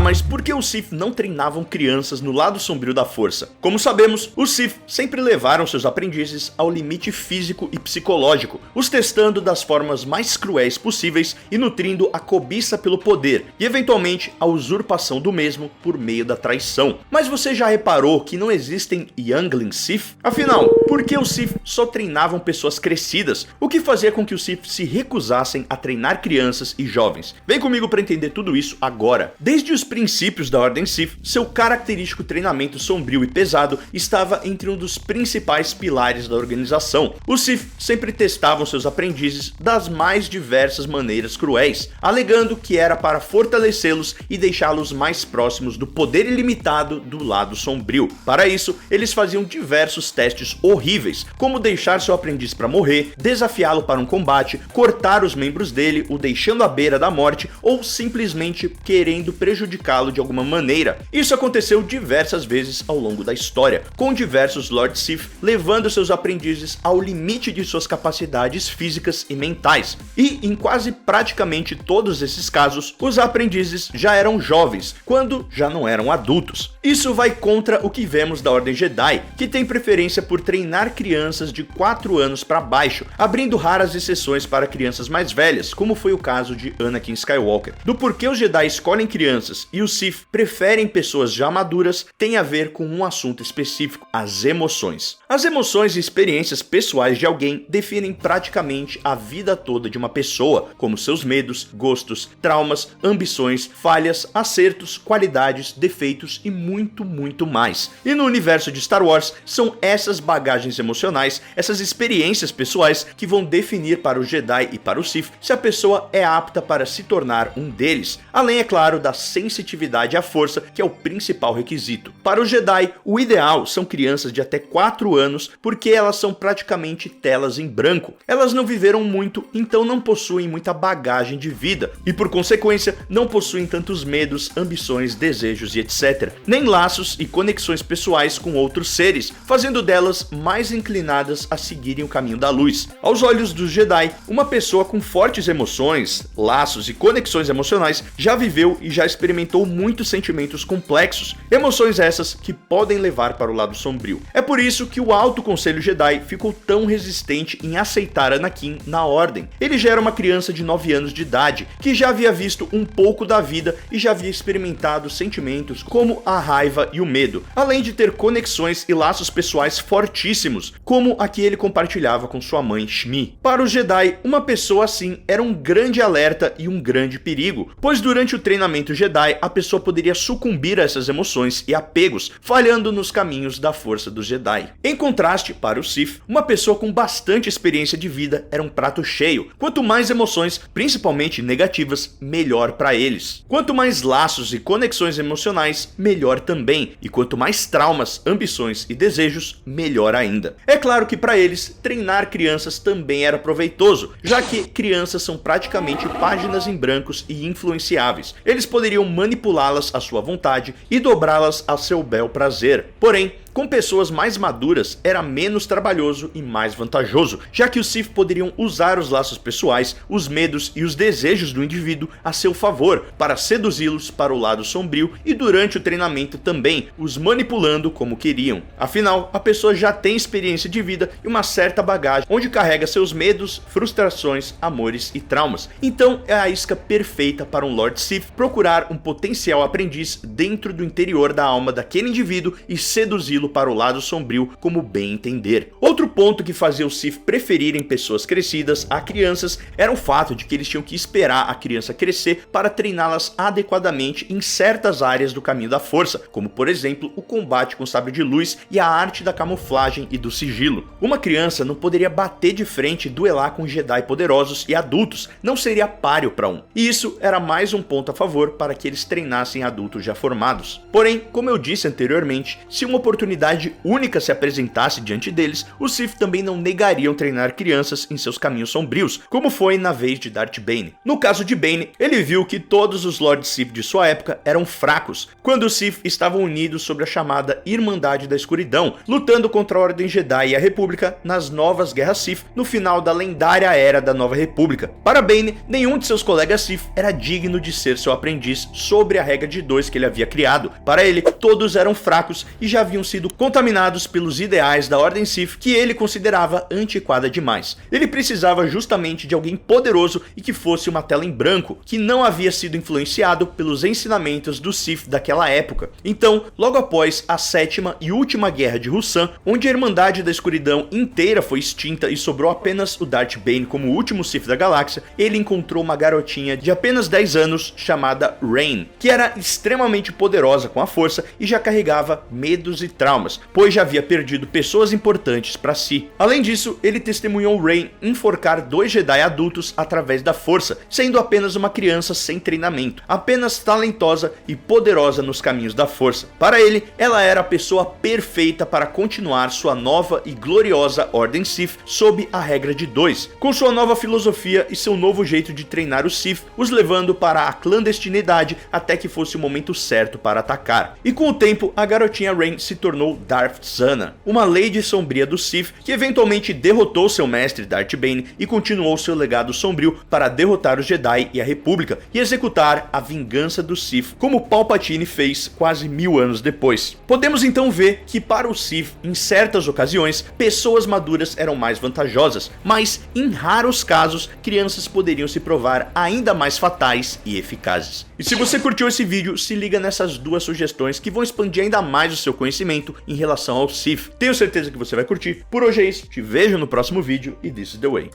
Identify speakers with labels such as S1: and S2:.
S1: mas por que os Sith não treinavam crianças no lado sombrio da força? Como sabemos, os Sith sempre levaram seus aprendizes ao limite físico e psicológico, os testando das formas mais cruéis possíveis e nutrindo a cobiça pelo poder e eventualmente a usurpação do mesmo por meio da traição. Mas você já reparou que não existem Youngling Sith? Afinal, por que os Sith só treinavam pessoas crescidas? O que fazia com que os Sith se recusassem a treinar crianças e jovens? Vem comigo para entender tudo isso agora. Desde os princípios da Ordem Sith, seu característico treinamento sombrio e pesado estava entre um dos principais pilares da organização. Os Sith sempre testavam seus aprendizes das mais diversas maneiras cruéis, alegando que era para fortalecê-los e deixá-los mais próximos do poder ilimitado do lado sombrio. Para isso, eles faziam diversos testes horríveis, como deixar seu aprendiz para morrer, desafiá-lo para um combate, cortar os membros dele, o deixando à beira da morte ou simplesmente querendo prejudicá-lo de alguma maneira. Isso aconteceu diversas vezes ao longo da história, com diversos Lord Sith levando seus aprendizes ao limite de suas capacidades físicas e mentais. E em quase praticamente todos esses casos, os aprendizes já eram jovens, quando já não eram adultos. Isso vai contra o que vemos da Ordem Jedi, que tem preferência por treinar crianças de 4 anos para baixo, abrindo raras exceções para crianças mais velhas, como foi o caso de Anakin Skywalker. Do porquê os Jedi escolhem crianças e os Sith preferem pessoas já maduras tem a ver com um assunto específico: as emoções. As emoções e experiências pessoais de alguém definem praticamente a vida toda de uma pessoa, como seus medos, gostos, traumas, ambições, falhas, acertos, qualidades, defeitos e muito mais. E no universo de Star Wars, são essas bagagens emocionais, essas experiências pessoais que vão definir para o Jedi e para o Sith se a pessoa é apta para se tornar um deles, além, é claro, da sensitividade à força, que é o principal requisito. Para o Jedi, o ideal são crianças de até 4 anos, porque elas são praticamente telas em branco. Elas não viveram muito, então não possuem muita bagagem de vida, e por consequência, não possuem tantos medos, ambições, desejos e etc. Nem laços e conexões pessoais com outros seres, fazendo delas mais inclinadas a seguirem o caminho da luz. Aos olhos dos Jedi, uma pessoa com fortes emoções, laços e conexões emocionais já viveu e já experimentou muitos sentimentos complexos, emoções essas que podem levar para o lado sombrio. É por isso que o Alto Conselho Jedi ficou tão resistente em aceitar Anakin na Ordem. Ele já era uma criança de 9 anos de idade, que já havia visto um pouco da vida e já havia experimentado sentimentos como a raiva e o medo, além de ter conexões e laços pessoais fortíssimos, como a que ele compartilhava com sua mãe Shmi. Para os Jedi, uma pessoa assim era um grande alerta e um grande perigo, pois durante o treinamento Jedi, a pessoa poderia sucumbir a essas emoções e apegos, falhando nos caminhos da força dos Jedi. Em contraste, para o Sith, uma pessoa com bastante experiência de vida era um prato cheio. Quanto mais emoções, principalmente negativas, melhor para eles. Quanto mais laços e conexões emocionais, melhor também. E quanto mais traumas, ambições e desejos, melhor ainda. É claro que para eles, treinar crianças também era proveitoso, já que crianças são praticamente páginas em brancos e influenciáveis. Eles poderiam manipulá-las à sua vontade e dobrá-las a seu bel prazer. Porém, com pessoas mais maduras era menos trabalhoso e mais vantajoso, já que os Sith poderiam usar os laços pessoais, os medos e os desejos do indivíduo a seu favor, para seduzi-los para o lado sombrio e durante o treinamento também, os manipulando como queriam. Afinal, a pessoa já tem experiência de vida e uma certa bagagem, onde carrega seus medos, frustrações, amores e traumas. Então é a isca perfeita para um Lord Sith procurar um potencial aprendiz dentro do interior da alma daquele indivíduo e seduzi-lo para o lado sombrio como bem entender. Outro ponto que fazia os Sith preferirem pessoas crescidas a crianças era o fato de que eles tinham que esperar a criança crescer para treiná-las adequadamente em certas áreas do caminho da força, como por exemplo o combate com sabre de luz e a arte da camuflagem e do sigilo. Uma criança não poderia bater de frente e duelar com Jedi poderosos e adultos, não seria páreo para um. E isso era mais um ponto a favor para que eles treinassem adultos já formados. Porém, como eu disse anteriormente, se uma oportunidade oportunidade única se apresentasse diante deles, os Sith também não negariam treinar crianças em seus caminhos sombrios, como foi na vez de Darth Bane. No caso de Bane, ele viu que todos os Lord Sith de sua época eram fracos, quando os Sith estavam unidos sobre a chamada Irmandade da Escuridão, lutando contra a Ordem Jedi e a República nas novas Guerras Sith no final da lendária Era da Nova República. Para Bane, nenhum de seus colegas Sith era digno de ser seu aprendiz sobre a regra de 2 que ele havia criado. Para ele, todos eram fracos e já haviam sido contaminados pelos ideais da Ordem Sith que ele considerava antiquada demais. Ele precisava justamente de alguém poderoso e que fosse uma tela em branco, que não havia sido influenciado pelos ensinamentos do Sith daquela época. Então, logo após a 7ª e última Guerra de Ruusan, onde a Irmandade da Escuridão inteira foi extinta e sobrou apenas o Darth Bane como o último Sith da galáxia, ele encontrou uma garotinha de apenas 10 anos chamada Rain, que era extremamente poderosa com a força e já carregava medos e traumas, pois já havia perdido pessoas importantes para si. Além disso, ele testemunhou Rain enforcar 2 Jedi adultos através da força, sendo apenas uma criança sem treinamento, apenas talentosa e poderosa nos caminhos da força. Para ele, ela era a pessoa perfeita para continuar sua nova e gloriosa Ordem Sith sob a regra de 2, com sua nova filosofia e seu novo jeito de treinar os Sith, os levando para a clandestinidade até que fosse o momento certo para atacar. E com o tempo, a garotinha Rain se tornou Darth Zana, uma Lady Sombria do Sith que eventualmente derrotou seu mestre Darth Bane e continuou seu legado sombrio para derrotar os Jedi e a República e executar a vingança dos Sith, como Palpatine fez quase 1000 anos depois. Podemos então ver que para os Sith, em certas ocasiões, pessoas maduras eram mais vantajosas, mas em raros casos, crianças poderiam se provar ainda mais fatais e eficazes. E se você curtiu esse vídeo, se liga nessas duas sugestões que vão expandir ainda mais o seu conhecimento em relação ao Sith. Tenho certeza que você vai curtir. Por hoje é isso, te vejo no próximo vídeo e this is the way.